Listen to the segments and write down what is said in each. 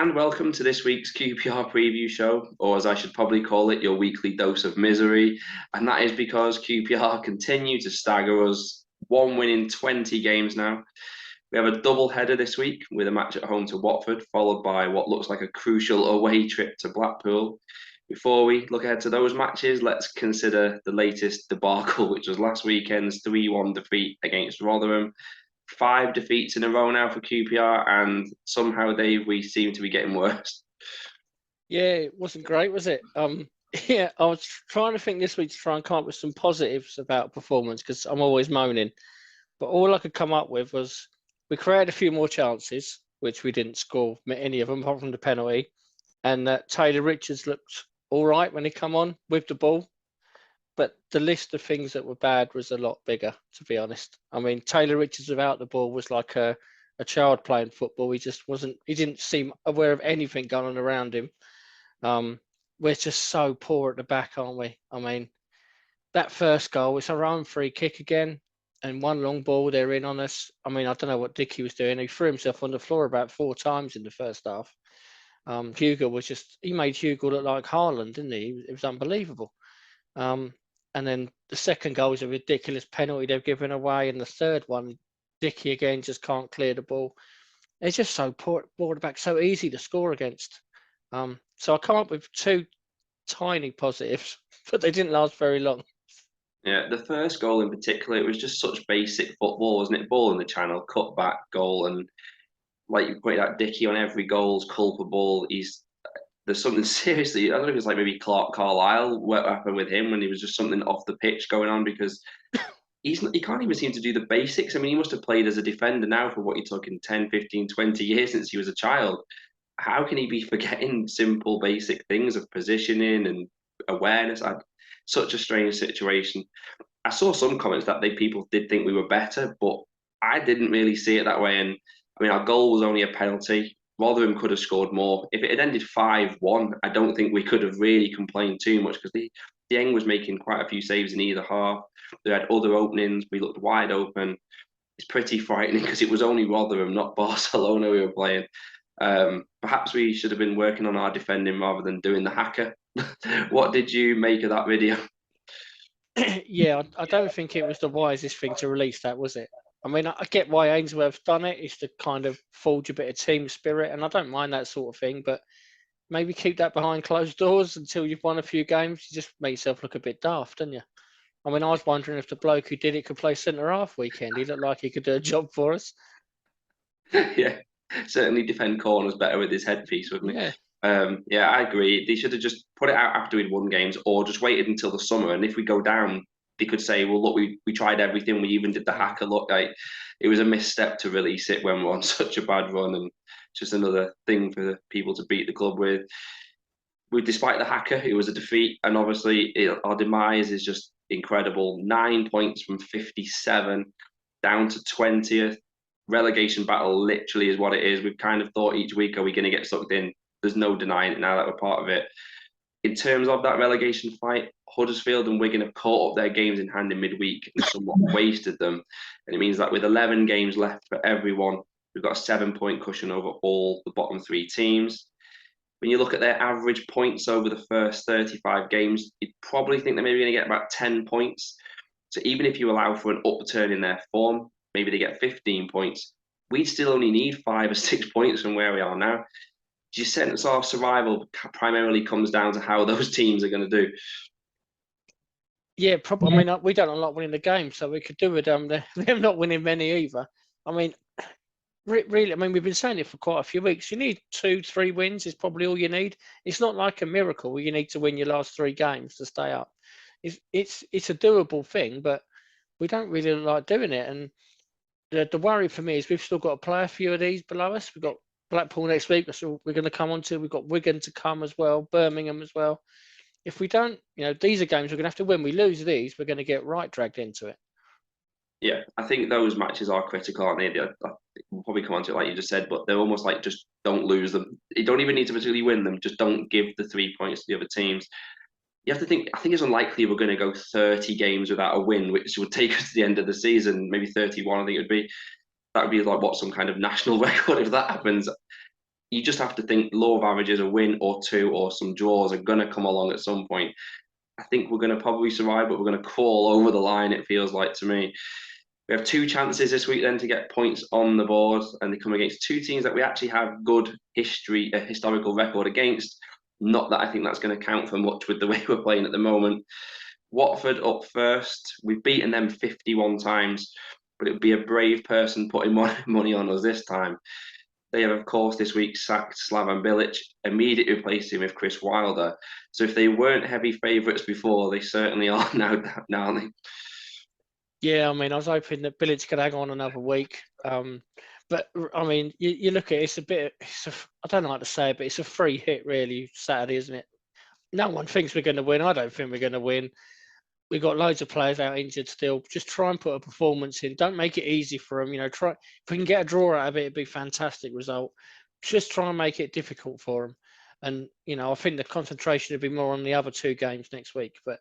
and welcome to this week's QPR Preview Show, or as I should probably call it, your weekly dose of misery. And that is because QPR continue to stagger us, one win in 20 games now. We have a double header this week with a match at home to Watford, followed by what looks like a crucial away trip to Blackpool. Before we look ahead to those matches, let's consider the latest debacle, which was last weekend's 3-1 defeat against Rotherham. 5 defeats in a row now for QPR, and somehow, Dave, we seem to be getting worse. Yeah, it wasn't great, was it? Yeah, I was trying to think this week to try and come up with some positives about performance because I'm always moaning. But all I could come up with was we created a few more chances, which we didn't score any of them apart from the penalty. And Taylor Richards looked all right when he come on with the ball. But the list of things that were bad was a lot bigger, to be honest. I mean, Taylor Richards without the ball was like a child playing football. He didn't seem aware of anything going on around him. We're just so poor at the back, aren't we? I mean, that first goal, it's our own free kick again, and one long ball, they're in on us. I mean, I don't know what Dickie was doing. He threw himself on the floor about 4 times in the first half. Hugo he made Hugo look like Haaland, didn't he? It was unbelievable. And then the second goal is a ridiculous penalty they've given away. And the third one, Dickie again just can't clear the ball. It's just so poor at the back, so easy to score against. So I come up with 2 tiny positives, but they didn't last very long. Yeah, the first goal in particular, it was just such basic football, wasn't it? Ball in the channel, cut back goal, and like you pointed out, Dickie on every goal is culpable. There's something seriously, I don't know if it's like maybe Clark Carlisle, what happened with him when he was just something off the pitch going on, because he can't even seem to do the basics. I mean, he must have played as a defender now for what he took in 10, 15, 20 years since he was a child. How can he be forgetting simple basic things of positioning and awareness? Such a strange situation. I saw some comments that people did think we were better, but I didn't really see it that way. And I mean, our goal was only a penalty. Rotherham could have scored more. If it had ended 5-1, I don't think we could have really complained too much because Dieng was making quite a few saves in either half. They had other openings. We looked wide open. It's pretty frightening because it was only Rotherham, not Barcelona, we were playing. Perhaps we should have been working on our defending rather than doing the hacker. What did you make of that video? Yeah, I don't think it was the wisest thing to release that, was it? I mean, I get why Ainsworth's done it. It's to kind of forge a bit of team spirit, and I don't mind that sort of thing, but maybe keep that behind closed doors until you've won a few games. You just make yourself look a bit daft, don't you? I mean, I was wondering if the bloke who did it could play centre-half weekend. He looked like he could do a job for us. Yeah, certainly defend corners better with his headpiece, wouldn't he? Yeah, I agree. They should have just put it out after we'd won games or just waited until the summer. And if we go down, they could say, well, look, we tried everything. We even did the hacker look. Like, it was a misstep to release it when we're on such a bad run. And just another thing for people to beat the club with. Despite the hacker, it was a defeat. And obviously, our demise is just incredible. 9 points from 57 down to 20th. Relegation battle literally is what it is. We've kind of thought each week, are we going to get sucked in? There's no denying it now that we're part of it. In terms of that relegation fight, Huddersfield and Wigan have caught up their games in hand in midweek and somewhat wasted them. And it means that with 11 games left for everyone, we've got a 7-point cushion over all the bottom 3 teams. When you look at their average points over the first 35 games, you'd probably think they're maybe going to get about 10 points. So even if you allow for an upturn in their form, maybe they get 15 points, we'd still only need 5 or 6 points from where we are now. Do you sense our survival primarily comes down to how those teams are going to do? Yeah, probably. I mean, we don't like winning the game, so we could do with them not winning many either. I mean, really, I mean, we've been saying it for quite a few weeks. You need 2-3 wins is probably all you need. It's not like a miracle where you need to win your last 3 games to stay up. It's a doable thing, but we don't really like doing it. And the worry for me is we've still got to play a few of these below us. We've got Blackpool next week, so we're going to come on to. We've got Wigan to come as well, Birmingham as well. If we don't, these are games we're going to have to win. We lose these, we're going to get right dragged into it. Yeah, I think those matches are critical, aren't they? We'll probably come on to it like you just said, but they're almost like just don't lose them. You don't even need to particularly win them. Just don't give the 3 points to the other teams. You have to think, I think it's unlikely we're going to go 30 games without a win, which would take us to the end of the season, maybe 31, I think it would be. That would be like, what, some kind of national record if that happens. you just have to think law of averages, a win or two or some draws are going to come along at some point. I think we're going to probably survive, but we're going to crawl over the line, it feels like to me. We have 2 chances this week then to get points on the board, and they come against 2 teams that we actually have good historical record against. Not that I think that's going to count for much with the way we're playing at the moment. Watford up first. We've beaten them 51 times, but it would be a brave person putting money on us this time. They have, of course, this week sacked Slaven Bilic, immediately replaced him with Chris Wilder. So if they weren't heavy favourites before, they certainly are now, aren't they? Yeah, I mean, I was hoping that Bilic could hang on another week. But I mean, you look at it, I don't like to say it, but it's a free hit, really, Saturday, isn't it? No one thinks we're going to win. I don't think we're going to win. We've got loads of players out injured still. Just try and put a performance in. Don't make it easy for them. Try if we can get a draw out of it, it'd be a fantastic result. Just try and make it difficult for them. And I think the concentration would be more on the other 2 games next week. But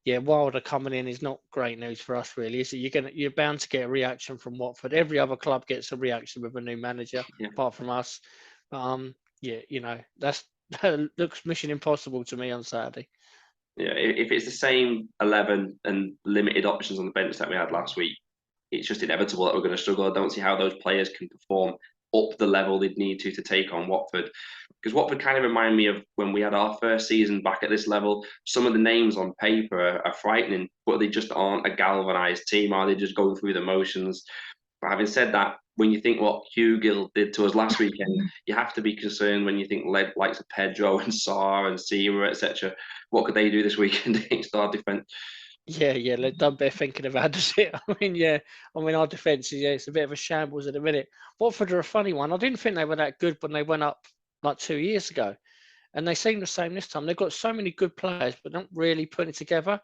yeah, Wilder coming in is not great news for us, really, is it? You're bound to get a reaction from Watford. Every other club gets a reaction with a new manager, apart from us. Yeah, that looks mission impossible to me on Saturday. Yeah, if it's the same 11 and limited options on the bench that we had last week, it's just inevitable that we're going to struggle. I don't see how those players can perform up the level they'd need to take on Watford. Because Watford kind of remind me of when we had our first season back at this level. Some of the names on paper are frightening, but they just aren't a galvanised team. Are they just going through the motions? But having said that, when you think what Hugill did to us last weekend, you have to be concerned when you think likes of Pedro and Sarr and Sierra, etc. What could they do this weekend against our defence? Yeah, they've done better thinking about it. Our defence it's a bit of a shambles at the minute. Watford are a funny one. I didn't think they were that good when they went up like 2 years ago, and they seem the same this time. They've got so many good players, but not really putting it together.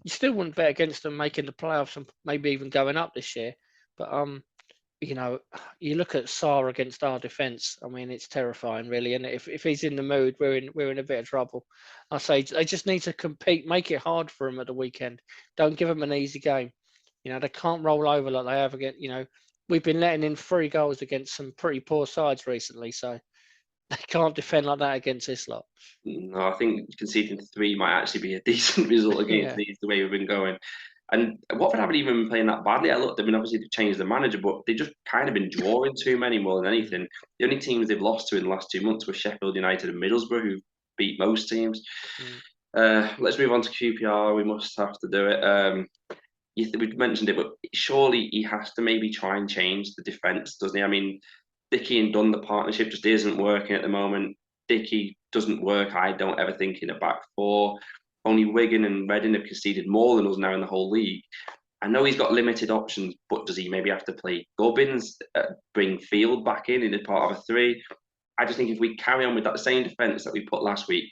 You still wouldn't bet against them making the playoffs and maybe even going up this year. But you look at Sarr against our defence. I mean, it's terrifying, really. And if he's in the mood, we're in a bit of trouble. I say they just need to compete, make it hard for him at the weekend. Don't give them an easy game. They can't roll over like they have again. We've been letting in 3 goals against some pretty poor sides recently, so they can't defend like that against this lot. No, I think conceding 3 might actually be a decent result against these, the way we've been going. And Watford haven't even been playing that badly. Obviously they've changed the manager, but they've just kind of been drawing too many more than anything. The only teams they've lost to in the last 2 months were Sheffield United and Middlesbrough, who beat most teams. Let's move on to QPR. We must have to do it. We've mentioned it, but surely he has to maybe try and change the defence, doesn't he? I mean, Dickey and Dunn, the partnership just isn't working at the moment. Dickey doesn't work, I don't ever think, in a back 4. Only Wigan and Reading have conceded more than us now in the whole league. I know he's got limited options, but does he maybe have to play Gubbins, bring Field back in a part of a 3? I just think if we carry on with that same defence that we put last week,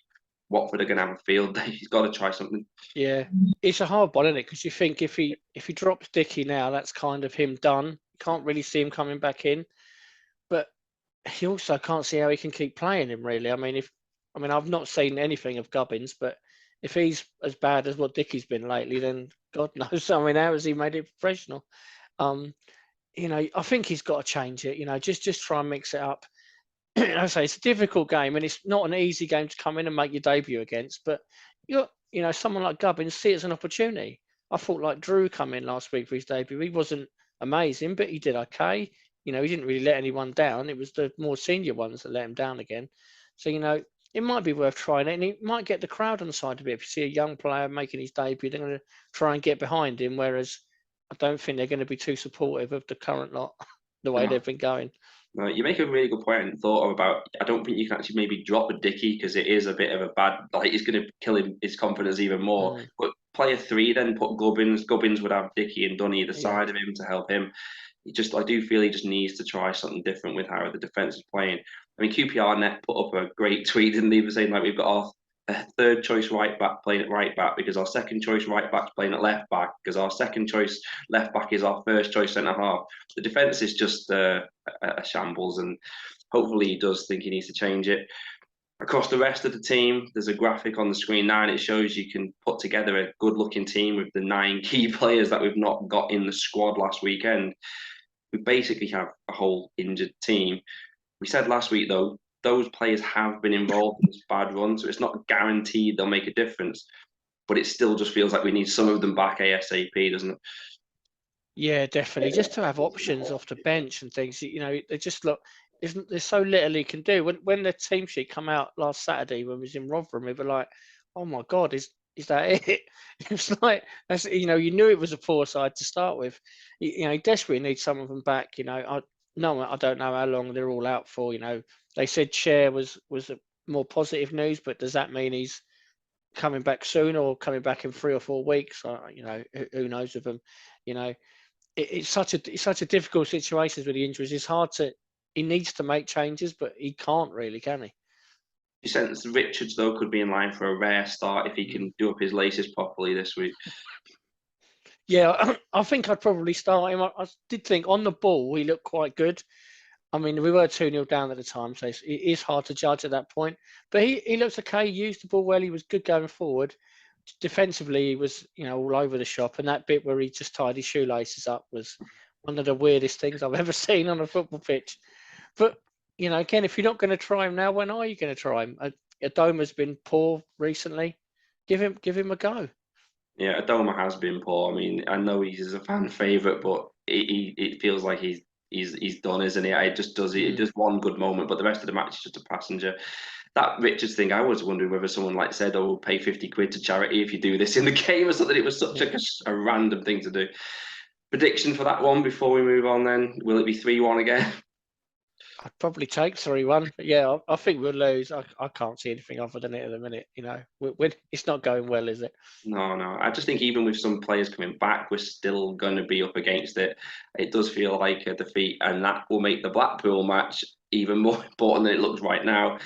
Watford are going to have a field day. He's got to try something. Yeah, it's a hard one, isn't it? Because you think if he drops Dickey now, that's kind of him done. You can't really see him coming back in. But he also can't see how he can keep playing him, really. I've not seen anything of Gubbins, but if he's as bad as what Dickey's been lately, then God knows. How has he made it professional? I think he's got to change it. Just try and mix it up. I say it's a difficult game, and it's not an easy game to come in and make your debut against. But someone like Gubbins, see it as an opportunity. I thought like Drew come in last week for his debut. He wasn't amazing, but he did okay. He didn't really let anyone down. It was the more senior ones that let him down again. So it might be worth trying it, and it might get the crowd on the side a bit. If you see a young player making his debut, they're going to try and get behind him. Whereas I don't think they're going to be too supportive of the current lot, the way they've been going. No, you make a really good point and thought about. I don't think you can actually maybe drop a Dickey because it is a bit of a bad. Like it's going to kill his confidence even more. But play a 3, then put Gubbins. Gubbins would have Dickey and Dunn either side of him to help him. I do feel he just needs to try something different with how the defence is playing. I mean, QPR net put up a great tweet, didn't they? Saying like we've got our 3rd choice right back playing at right back because our 2nd choice right back's playing at left back because our 2nd choice left back is our 1st choice centre half. The defence is just a shambles, and hopefully he does think he needs to change it. Across the rest of the team, there's a graphic on the screen now, and it shows you can put together a good-looking team with the 9 key players that we've not got in the squad last weekend. We basically have a whole injured team. We said last week, though, those players have been involved in this bad run, so it's not guaranteed they'll make a difference. But it still just feels like we need some of them back ASAP, doesn't it? Yeah, definitely. Just to have options off the bench and things, they just look. There's so little he can do. When the team sheet come out last Saturday when we was in Rotherham, we were like, "Oh my God, is that it?" It's like that's you knew it was a poor side to start with. He desperately needs some of them back. I don't know how long they're all out for. They said Cher was a more positive news, but does that mean he's coming back soon or coming back in 3 or 4 weeks? Who knows with them? It's such a difficult situation with the injuries. It's hard to. He needs to make changes, but he can't really, can he? You sense Richards though could be in line for a rare start if he can do up his laces properly this week. Yeah, I think I'd probably start him. I did think on the ball he looked quite good. I mean, we were 2-0 down at the time, so it is hard to judge at that point. But he looks okay. He used the ball well. He was good going forward. Defensively, he was all over the shop. And that bit where he just tied his shoelaces up was one of the weirdest things I've ever seen on a football pitch. But again, if you're not going to try him now, when are you going to try him? Adoma's been poor recently. Give him a go. Yeah, Adoma has been poor. I mean, I know he's a fan favourite, but it feels like he's done, isn't he? It just does it. Just one good moment, but the rest of the match is just a passenger. That Richards thing, I was wondering whether someone like said, "Oh, we'll pay 50 quid to charity if you do this in the game," or something. It was such a random thing to do. Prediction for that one before we move on. Then will it be 3-1 again? I'd probably take 3-1. But yeah, I think we'll lose. I can't see anything other than it at the minute. It's not going well, is it? No. I just think even with some players coming back, we're still going to be up against it. It does feel like a defeat, and that will make the Blackpool match even more important than it looks right now.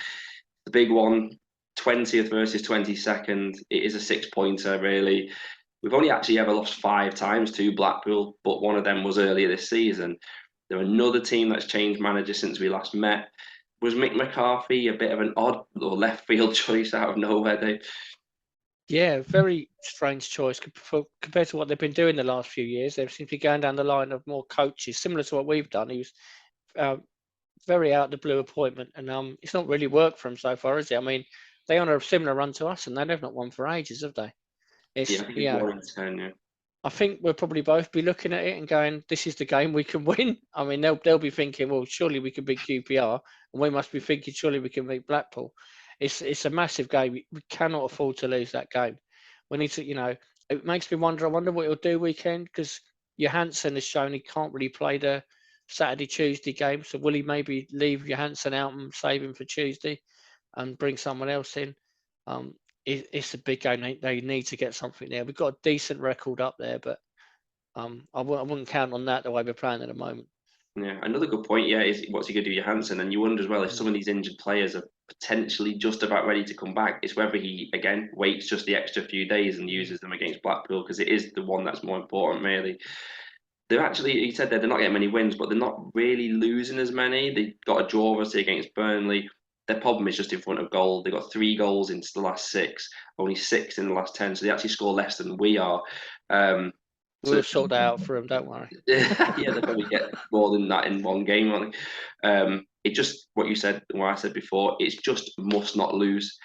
The big one, 20th versus 22nd. It is a 6-pointer, really. We've only actually ever lost 5 times to Blackpool, but one of them was earlier this season. They're another team that's changed manager since we last met. Was Mick McCarthy a bit of an odd or left field choice out of nowhere, Dave? Yeah, very strange choice compared to what they've been doing the last few years. They seem to be going down the line of more coaches, similar to what we've done. He was very out of the blue appointment, and it's not really worked for him so far, is it? I mean, they on a similar run to us, and they've not won for ages, have they? Yeah, I think it's 1 in 10, yeah. I think we'll probably both be looking at it and going, "This is the game we can win." I mean, they'll be thinking, "Well, surely we can beat QPR," and we must be thinking, "Surely we can beat Blackpool." It's a massive game. We cannot afford to lose that game. We need to, it makes me wonder. I wonder what he'll do weekend because Johansson has shown he can't really play the Saturday Tuesday game. So will he maybe leave Johansson out and save him for Tuesday and bring someone else in? It's a big game. They need to get something there. We've got a decent record up there, but I wouldn't count on that the way we're playing at the moment. Yeah, another good point, yeah, is what's he going to do, Johansson? And you wonder as well if some of these injured players are potentially just about ready to come back. It's whether he, again, waits just the extra few days and uses them against Blackpool because it is the one that's more important, really. They're actually, he said they're not getting many wins, but they're not really losing as many. They got a draw, obviously, against Burnley. Their problem is just in front of goal. They got 3 goals into the last 6, only 6 in the last 10. So they actually score less than we are. We'll sort that out for them, don't worry. Yeah, they probably get more than that in one game, won't they? It just, what you said, what I said before, it's just must not lose.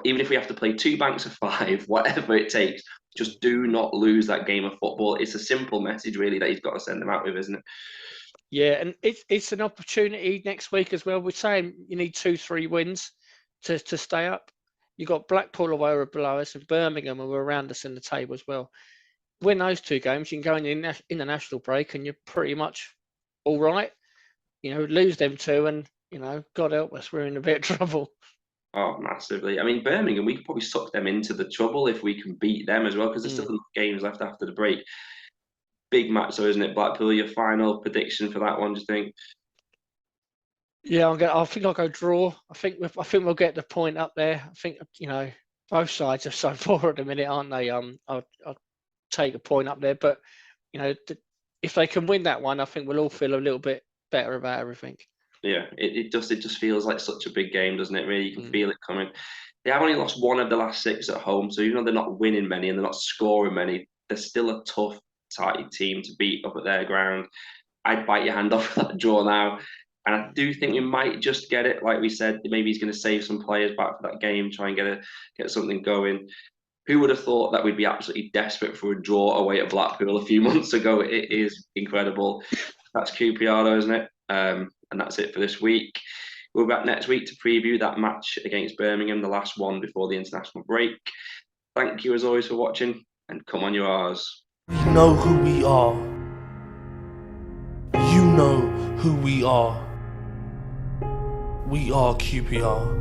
Even if we have to play 2 banks of 5, whatever it takes, just do not lose that game of football. It's a simple message, really, that he's got to send them out with, isn't it? Yeah, and it's an opportunity next week as well. We're saying you need 2-3 wins to stay up. You've got Blackpool who are below us and Birmingham who are around us in the table as well. Win those 2 games, you can go in the international break and you're pretty much all right. Lose them 2 and, God help us, we're in a bit of trouble. Oh, massively. I mean, Birmingham, we could probably suck them into the trouble if we can beat them as well, because there's still enough games left after the break. Big match, though, isn't it, Blackpool? Your final prediction for that one, do you think? Yeah, I think I'll go draw. I think we'll get the point up there. I think both sides are so poor at the minute, aren't they? I'll take a point up there, but if they can win that one, I think we'll all feel a little bit better about everything. Yeah, it just feels like such a big game, doesn't it? Really, you can feel it coming. They have only lost 1 of the last 6 at home, so even though they're not winning many and they're not scoring many, they're still a tough, tight team to beat up at their ground. I'd bite your hand off that draw now. And I do think we might just get it. Like we said, maybe he's going to save some players back for that game, try and get something going. Who would have thought that we'd be absolutely desperate for a draw away at Blackpool a few months ago? It is incredible. That's QPR, though, isn't it? And that's it for this week. We'll be back next week to preview that match against Birmingham, the last one before the international break. Thank you, as always, for watching, and come on, you R's. We know who we are. You know who we are. We are QPR.